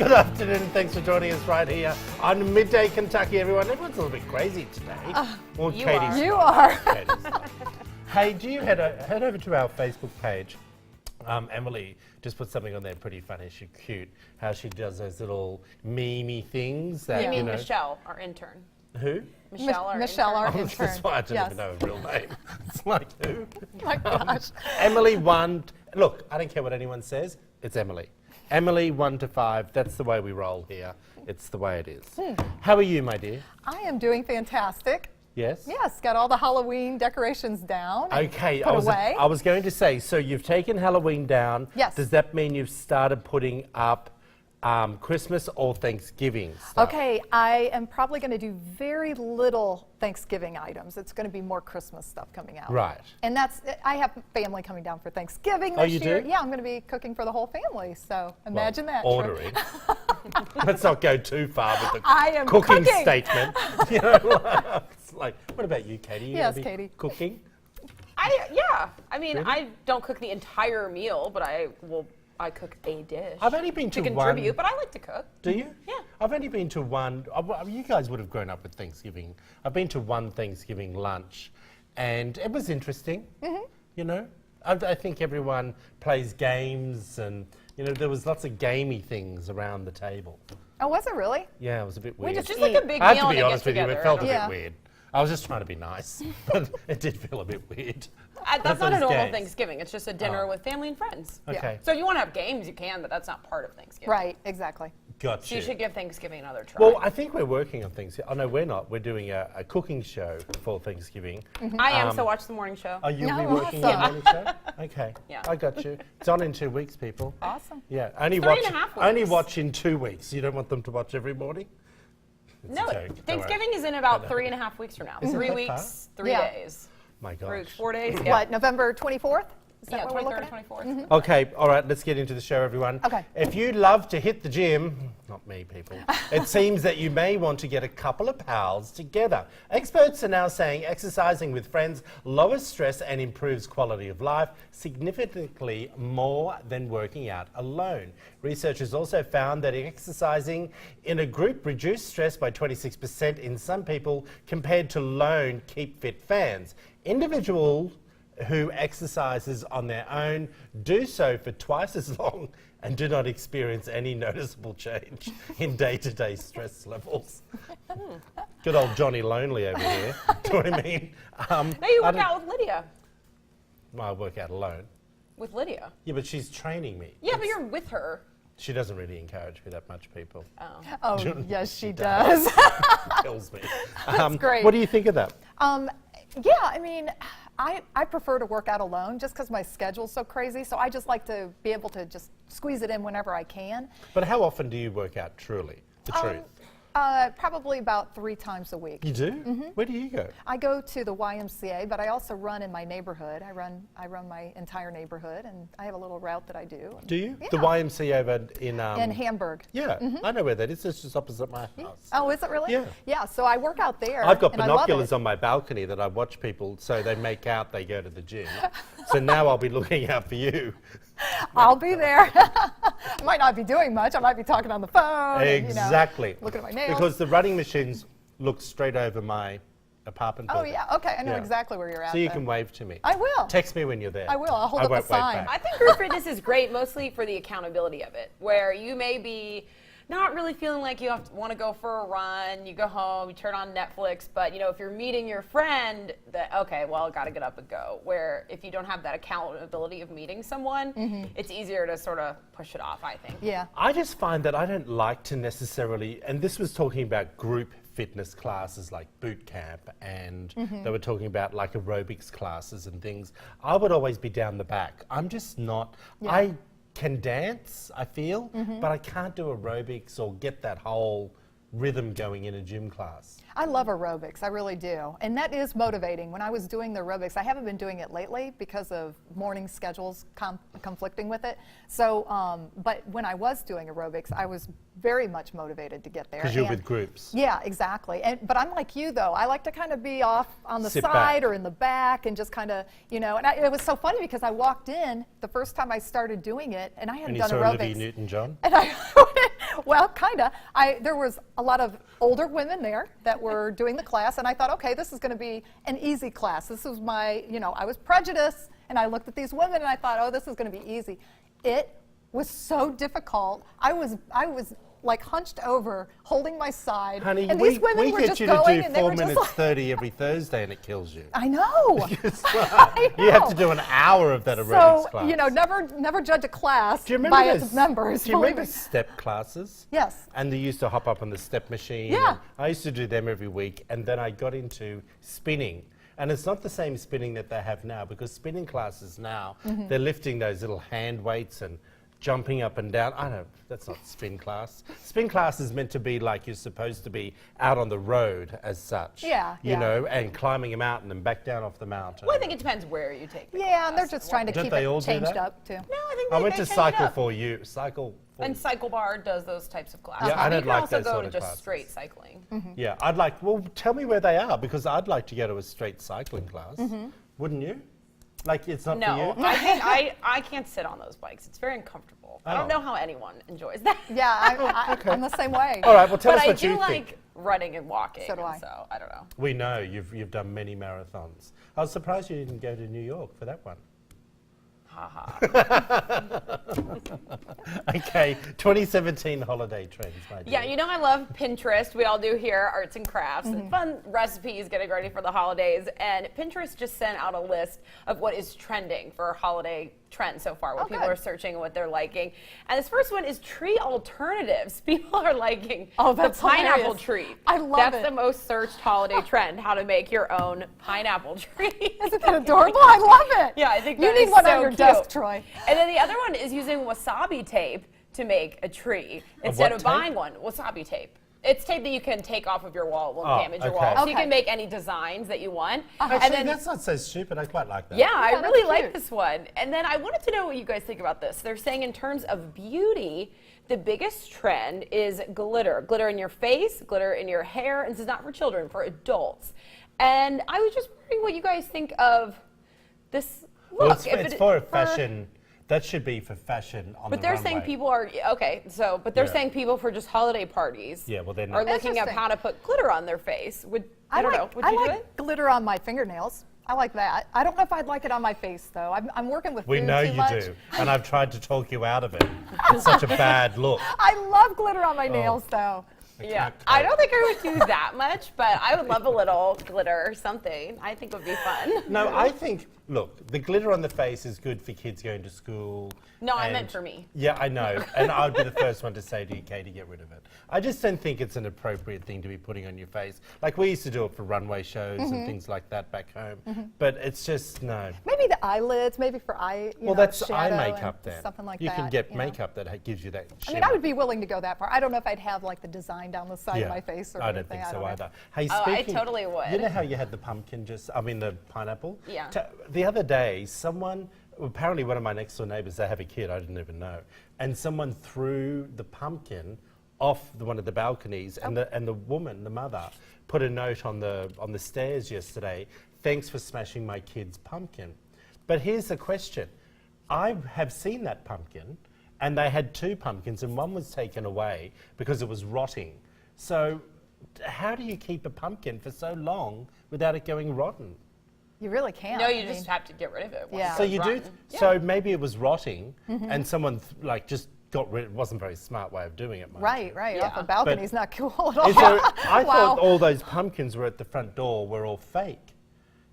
Good afternoon, and thanks for joining us right here on Midday, Kentucky, everyone. Everyone's a little bit crazy today. Well, you Katie's are. You are. Katie's not. Hey, do you head over to our Facebook page? Emily just put something on there pretty funny. She's cute. How she does those little memey things. That, You mean know, Michelle, our intern? Who? Michelle, our Michelle, our intern. intern. That's why I didn't even know her real name. It's like, who? Oh my gosh. Emily 1. Look, I don't care what anyone says. It's Emily. Emily 1 to 5. That's the way we roll here. It's the way it is. How are you, my dear? I am doing fantastic. Yes? Yes, got all the Halloween decorations down. Okay, Put away. I was going to say, so you've taken Halloween down. Yes. Does that mean you've started putting up Christmas or Thanksgiving stuff? Okay, I am probably going to do very little Thanksgiving items. It's going to be more Christmas stuff coming out. Right. And I have family coming down for Thanksgiving Oh, this you year. do? Yeah, I'm going to be cooking for the whole family. So imagine that. Ordering. Let's not go too far with the I am cooking cooking. statement. You know, it's like, what about you, Katie? You Yes, gonna be Katie. Cooking? Yeah. I mean, Really? I don't cook the entire meal, but I cook a dish. I've only been to to one. contribute, but I like to cook. Do you? Yeah. I've only been to one. You guys would have grown up with Thanksgiving. I've been to one Thanksgiving lunch, and it was interesting. You know, I think everyone plays games, and you know, there was lots of gamey things around the table. Oh, was it really? Yeah, it was a bit weird. It's just like a big I have meal to be and a honest with you, it get-together. felt a Yeah. bit weird. I was just trying to be nice, but it did feel a bit weird. That's not a those normal games. Thanksgiving. It's just a dinner Oh. with family and friends. Yeah. Okay, So if you want to have games, you can, but that's not part of Thanksgiving. Right, exactly. gotcha. So you should give Thanksgiving another try. Well, I think we're working on things. Oh no, we're not. We're doing a cooking show for Thanksgiving. I am, so watch the morning show. Are you No, be working on awesome. the show? Okay, Yeah. I got you. It's on in 2 weeks, people. Awesome. Yeah, only 3.5 only weeks. watch in 2 weeks. You don't want them to watch every morning? It's No, a joke, don't Thanksgiving worry. is in about 3.5 weeks from now. 3 that weeks, 3 Yeah. days. My 3 weeks, gosh. 4 days. What, November 24th? Is that Yeah, what we're 23rd, looking at? 24th. Okay, all right, let's get into the show, everyone. Okay. If you love to hit the gym, not me, people, it seems that you may want to get a couple of pals together. Experts are now saying exercising with friends lowers stress and improves quality of life significantly more than working out alone. Researchers also found that exercising in a group reduced stress by 26% in some people compared to lone Keep Fit fans. Individuals who exercises on their own do so for twice as long and do not experience any noticeable change in day-to-day stress levels. Good old Johnny Lonely over here. Do you know what I mean? No, you I work don't- out with Lydia. I work out alone. With Lydia. Yeah, but she's training me. Yeah, but you're with her. She doesn't really encourage me that much, people. Oh. Oh, yes, she does. Kills me. great. What do you think of that? Yeah, I mean, I prefer to work out alone just because my schedule's so crazy. So I just like to be able to just squeeze it in whenever I can. But how often do you work out truly? The truth. Probably about 3 times a week. You do? Where do you go? I go to the YMCA, but I also run in my neighborhood. I run my entire neighborhood, and I have a little route that I do. Do you? Yeah. The YMCA over in... In Hamburg. Yeah, I know where that is. It's just opposite my house. Oh, is it really? Yeah. Yeah, so I work out there. I've got and I love binoculars it. on my balcony that I watch people so they make out they go to the gym. So now I'll be looking out for you. I'll be there. I might not be doing much. I might be talking on the phone. and, Exactly. looking at my nails. Because the running machines look straight over my apartment Oh, building. yeah. Okay, I know Yeah. exactly where you're at. So you then. can wave to me. I will. Text me when you're there. I will. I'll hold I up a won't wave sign. back. I think group fitness is great mostly for the accountability of it, where you may be not really feeling like you want to go for a run, you go home, you turn on Netflix, but you know, if you're meeting your friend, that okay, well, I got to get up and go. Where if you don't have that accountability of meeting someone, it's easier to sort of push it off, I think. Yeah. I just find that I don't like to necessarily, and this was talking about group fitness classes like boot camp, and they were talking about like aerobics classes and things. I would always be down the back. I'm just not, I can dance, I feel, but I can't do aerobics or get that whole rhythm going in a gym class. I love aerobics, I really do. And that is motivating. When I was doing the aerobics, I haven't been doing it lately because of morning schedules conflicting with it. So, but when I was doing aerobics, I was very much motivated to get there. Because you're And- with groups. Yeah, exactly. But I'm like you, though. I like to kind of be off on the Sit side back. or in the back and just kind of, you know, and it was so funny because I walked in the first time I started doing it, and I hadn't And you done saw aerobics. Olivia Newton-John? And I Well, kind of. There was a lot of older women there that were doing the class, and I thought, okay, this is going to be an easy class. This was my, I was prejudiced, and I looked at these women, and I thought, oh, this is going to be easy. It was so difficult. I was like hunched over, holding my side, Honey, and these women we were get just you going, to do and they 4 were just minutes like, 30 every Thursday, and it kills you. I know. You have to do an hour of that aerobics So, class. never judge a class Do you remember by those, its members. Do you remember step classes? Yes. And they used to hop up on the step machine. Yeah. And I used to do them every week, and then I got into spinning. And it's not the same spinning that they have now, because spinning classes now, they're lifting those little hand weights and jumping up and down. I don't, that's not spin class. Spin class is meant to be like you're supposed to be out on the road as such. Yeah, You yeah. know, and climbing a mountain and back down off the mountain. Well, I think it depends where you take the Yeah, and they're class just trying to Don't keep they all it do changed that? up, too. No, I think I they went to change it Cycle up. for You. Cycle for And Cycle Bar does those types of classes. Yeah, I You don't can like also those go sort to of just classes. straight cycling. Yeah, I'd like, well, tell me where they are, because I'd like to go to a straight cycling class. Wouldn't you? Like, it's not No, for you? I think I can't sit on those bikes. It's very uncomfortable. I Oh. don't know how anyone enjoys that. Yeah, I'm the same way. All right, well, tell But us I what do you like think. running and walking. So do I. and so I don't know. We know you've done many marathons. I was surprised you didn't go to New York for that one. Haha. Okay, 2017 holiday trends, my dear. Yeah, you know I love Pinterest. We all do here, arts and crafts and fun recipes getting ready for the holidays. And Pinterest just sent out a list of what is trending for holiday trends so far, what Oh, people good. are searching and what they're liking. And this first one is tree alternatives. People are liking Oh, the that's pineapple hilarious. tree. I love That's it. the most searched holiday trend, how to make your own pineapple tree. Isn't that adorable? I love it. Yeah, I think you that need is one so on your cute. desk, Troy. And then the other one is using wasabi tape to make a tree instead what of tape? buying one. Wasabi tape. It's tape that you can take off of your wall. It won't Oh, damage your okay. wall. So you Okay. can make any designs that you want. Actually, And then, that's not so stupid. I quite like that. yeah, I Yeah, that's really like cute. this one. And then I wanted to know what you guys think about this. They're saying in terms of beauty, the biggest trend is glitter. Glitter in your face, glitter in your hair. And this is not for children, for adults. And I was just wondering what you guys think of this look. Well, it's, If it's it- for fashion. That should be for fashion on But the they're runway. saying people are okay. So, but they're Yeah. saying people for just holiday parties. Yeah, well, they're are not. looking up Interesting. how to put glitter on their face. Would I don't know? Would I you do like it? glitter on my fingernails. I like that. I don't know if I'd like it on my face, though. I'm working with We food know too you much. do, and I've tried to talk you out of it. It's such a bad look. I love glitter on my nails, though. Yeah, can't I cope. don't think I would do that much, but I would love a little glitter or something. I think would be fun. No, I think, look, the glitter on the face is good for kids going to school. No, I and- meant for me. Yeah, I know. And I'd be the first one to say to you, Katie, get rid of it. I just don't think it's an appropriate thing to be putting on your face. Like, we used to do it for runway shows and things like that back home. But it's just, no. Maybe the eyelids, maybe for eye. Well, that's eye shadow and makeup then. Something like you that. can get you know. makeup that gives you that I mean, I would be willing to go that far. I don't know if I'd have like the design down the side Yeah, of my face or I don't anything. think so know. either. Hey, Oh, I speaking, totally would. You know how you had the pumpkin the pineapple? Yeah. The other day, apparently one of my next door neighbours, they have a kid, I didn't even know, and someone threw the pumpkin off one of the balconies, and the woman, the mother, put a note on the stairs yesterday, thanks for smashing my kid's pumpkin. But here's the question. I have seen that pumpkin, and they had 2 pumpkins, and one was taken away because it was rotting. So how do you keep a pumpkin for so long without it going rotten? You really can't. No, I you mean, just have to get rid of it. once Yeah. it's So you do. rotten. Yeah. So maybe it was rotting, and someone just got rid. It wasn't a very smart way of doing it. mind Right, you. right. Yeah. Off a balcony's not cool at all. Is there, I Wow. thought all those pumpkins were at the front door were all fake.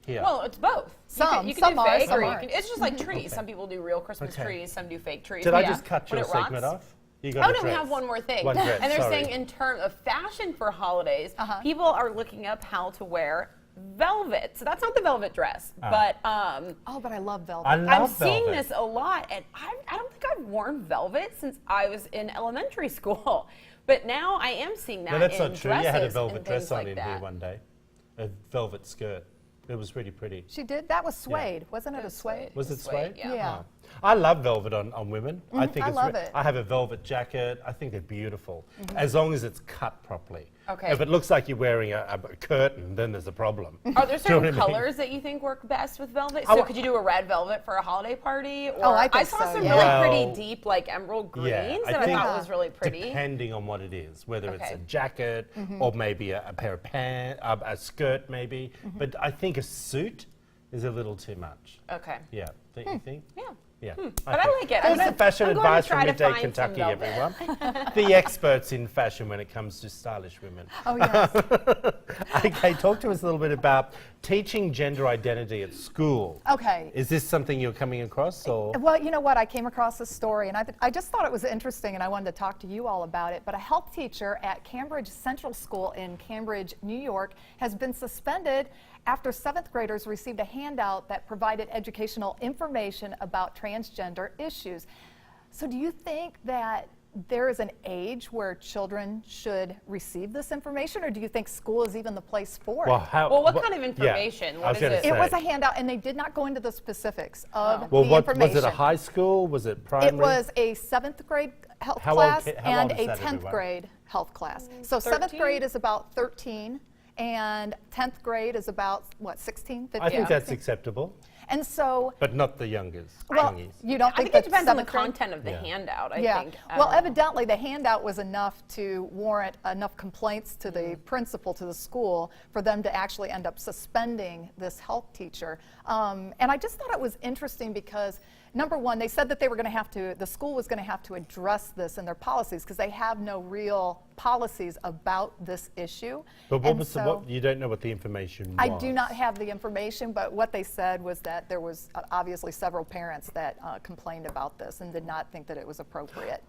Here. Well, it's both. Some- you can some do are, fake, some or you aren't. can. It's just like trees. Some people do real Christmas Okay. trees. Some do fake trees. Did But I yeah, just cut when your it rots- segment off? You got Oh a no, we dress. have one more thing. One dress, And they're sorry. saying in terms of fashion for holidays, Uh-huh. people are looking up how to wear velvet. So that's not the velvet dress, but Oh, but I love velvet. I love I'm seeing velvet. this a lot, and I don't think I've worn velvet since I was in elementary school. But now I am seeing that No, that's in not true. You had a dresses velvet and dress things on like in that. here one day, a velvet skirt. It was really pretty. She did. That was suede, wasn't it? It A was suede. suede. Was it Suede, suede? yeah. Yeah. Oh. I love velvet on women. I think I it's love it. I have a velvet jacket. I think they're beautiful, as long as it's cut properly. Okay. If it looks like you're wearing a curtain, then there's a problem. Are there Do you know certain what I mean? colors that you think work best with velvet? Oh, So could you do a red velvet for a holiday party? Or Oh, I think saw so, some yeah. really Well, pretty deep, like emerald greens that I thought was really pretty. Depending on what it is, whether it's Okay. a jacket or maybe a pair of pants, a skirt maybe. But I think a suit is a little too much. Okay. Yeah, don't you think? Yeah. Yeah. But I like it. There's the fashion I'm going to advice from try to Midday, find some Kentucky, velvet. everyone. The experts in fashion when it comes to stylish women. Oh, yes. Okay, talk to us a little bit about teaching gender identity at school. Okay. Is this something you're coming across, or? Well, you know what? I came across this story, and I just thought it was interesting, and I wanted to talk to you all about it. But a health teacher at Cambridge Central School in Cambridge, New York, has been suspended after 7th graders received a handout that provided educational information about transgender issues. So do you think that there is an age where children should receive this information, or do you think school is even the place for it? Well, what kind of information? Yeah, What I was is gonna it? say. It was a handout, and they did not go into the specifics of Well, the what information. was it? A high school? Was it primary? It was a 7th grade health How old class ki- how and old a is that, 10th everyone? grade health class. So 7th 13? grade is about 13, and 10th grade is about, what, 16, 15? I think Yeah. that's acceptable, And so, but not the youngest. well, youngies. you don't I think think it that depends on the 7th grade- content of the Yeah. handout, I Yeah. think. Well, evidently the handout was enough to warrant enough complaints to Mm. the principal, to the school, for them to actually end up suspending this health teacher. And I just thought it was interesting because, number one, they said that they were going to have to, the school was going to have to address this in their policies because they have no real policies about this issue. But what And was so- what? You don't know what the information was. I do not have the information, but what they said was that there was obviously several parents that complained about this and did not think that it was appropriate.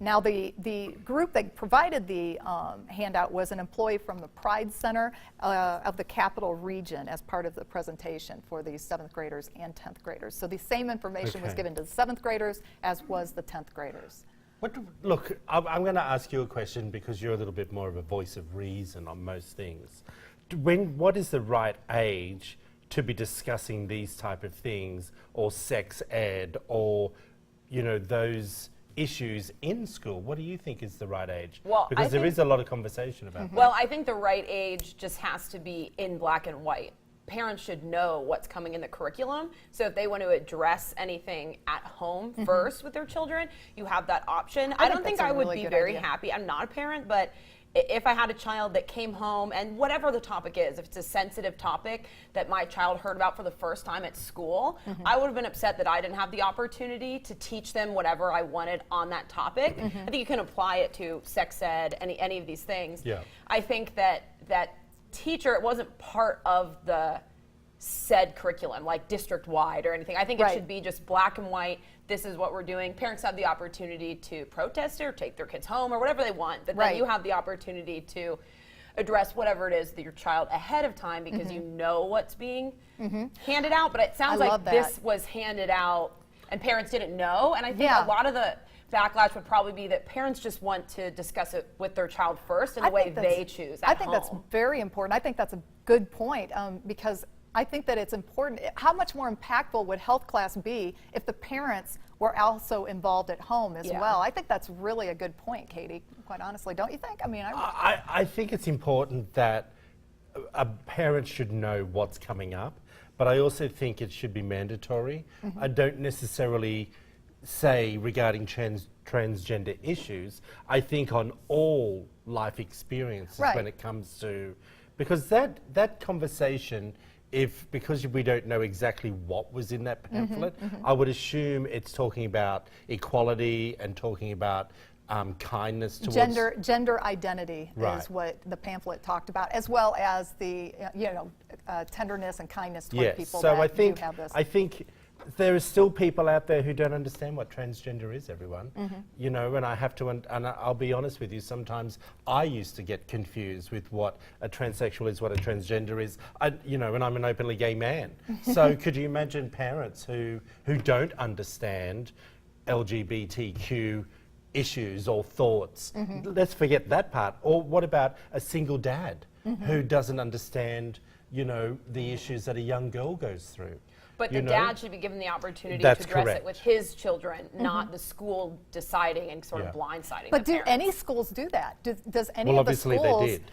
Now, the group that provided the handout was an employee from the Pride Center of the Capital Region as part of the presentation for the 7th graders and 10th graders. So the same information was Okay. given to the 7th graders as was the 10th graders. Look, I'm going to ask you a question because you're a little bit more of a voice of reason on most things. What is the right age to be discussing these type of things, or sex ed, or those issues in school? What do you think is the right age? Well, I because there think- is a lot of conversation about that. Well, I think the right age just has to be in black and white. Parents should know what's coming in the curriculum. So if they want to address anything at home first with their children, you have that option. I don't think that's a I would really be good very idea. happy. I'm not a parent, but if I had a child that came home and whatever the topic is, if it's a sensitive topic that my child heard about for the first time at school, I would have been upset that I didn't have the opportunity to teach them whatever I wanted on that topic. I think you can apply it to sex ed, any of these things. Yeah. I think that teacher, it wasn't part of the said curriculum, like district-wide or anything. I think it Right. should be just black and white. This is what we're doing. Parents have the opportunity to protest it or take their kids home or whatever they want. But Right. then you have the opportunity to address whatever it is that your child ahead of time because you know what's being handed out. But it sounds I like love this that. was handed out and parents didn't know. And I think Yeah. a lot of the backlash would probably be that parents just want to discuss it with their child first in the way think that's- they choose I at think that's home. very important. I think that's a good point because I think that it's important. How much more impactful would health class be if the parents were also involved at home as Yeah. well? I think that's really a good point, Katie, quite honestly. Don't you think? I mean, I think it's important that a parent should know what's coming up, but I also think it should be mandatory. I don't necessarily say regarding transgender issues. I think on all life experiences Right. when it comes to, because that conversation, because we don't know exactly what was in that pamphlet, I would assume it's talking about equality and talking about kindness towards gender identity Right. is what the pamphlet talked about, as well as the tenderness and kindness toward Yes, people so that I think do have this. I think there are still people out there who don't understand what transgender is. Everyone, and I have to, and I'll be honest with you. Sometimes I used to get confused with what a transsexual is, what a transgender is. And I'm an openly gay man. So could you imagine parents who don't understand LGBTQ issues or thoughts? Let's forget that part. Or what about a single dad who doesn't understand, the issues that a young girl goes through? But you the know? dad should be given the opportunity That's to address correct. it with his children, not the school deciding and sort Yeah. of blindsiding But the do parents. any schools do that? Does any Well, of the obviously they schools? did.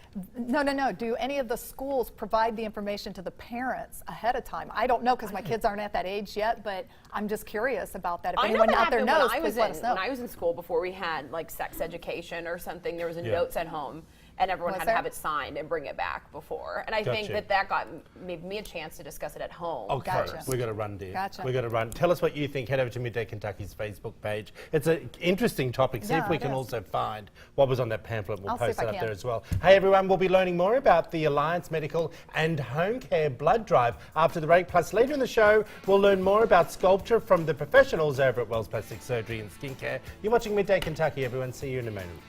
No. Do any of the schools provide the information to the parents ahead of time? I don't know because my kids aren't at that age yet, but I'm just curious about that. If I know anyone that out there happened knows, when I was please let us know. when I was in school before we had like sex education or something. There was a Yeah. notes at home, and everyone Was had there? to have it signed and bring it back before. And I think Gotcha. that got gave me a chance to discuss it at home. Okay, Gotcha. we're going to run, dear. Gotcha. We're going to run. Tell us what you think. Head over to Midday Kentucky's Facebook page. It's an interesting topic. See Yeah, if we it can is. also find what was on that pamphlet. We'll I'll see post if it I up can. there as well. Hey, everyone, we'll be learning more about the Alliance Medical and Home Care Blood Drive after the break. Plus, later in the show, we'll learn more about sculpture from the professionals over at Wells Plastic Surgery and Skincare. You're watching Midday Kentucky, everyone. See you in a moment.